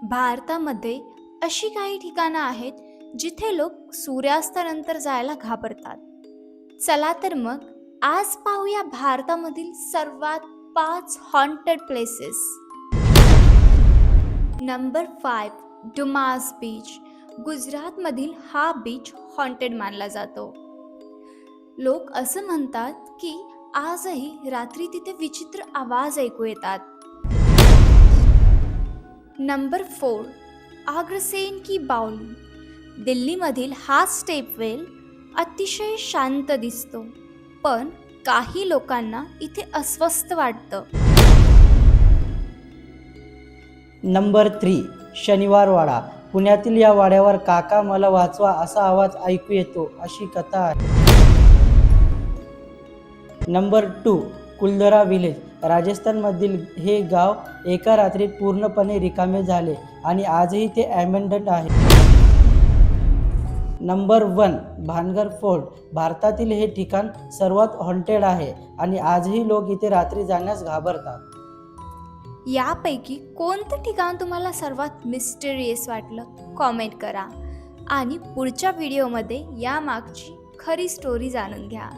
भारतामध्ये अशी काही ठिकाणं आहेत जिथे लोक सूर्यास्तानंतर जायला घाबरतात. चला तर मग आज पाहूया भारतामधील सर्वात 5 haunted places. Number 5, Dumas beach. गुजरातमधील हा बीच हॉन्टेड मानला जातो. लोक असं म्हणतात की आजही रात्री तिथे विचित्र आवाज ऐकू येतात. नंबर 4, आग्रसेन की बावली. दिल्लीमधील हा स्टेपवेल अतिशय शांत दिसतो, पण काही लोकांना इथे अस्वस्थ वाटतं. नंबर 3, शनिवार वाडा. पुण्यातील या वाड्यावर काका मला वाचवा असा आवाज ऐकू येतो अशी कथा आहे. Number 2, Kuldhara village. राजस्थानमधील हे गाव एका रात्रीत पूर्णपणे रिकामे झाले आणि आजही ते ॲबंडन्ड आहे. नंबर 1, भानगड फोर्ट. भारतातील हे ठिकाण सर्वात हॉन्टेड आहे आणि आजही लोक इथे रात्री जाण्यास घाबरतात. यापैकी कोणतं ठिकाण तुम्हाला सर्वात मिस्टेरियस वाटलं कॉमेंट करा आणि पुढच्या व्हिडिओमध्ये यामागची खरी स्टोरी जाणून घ्या.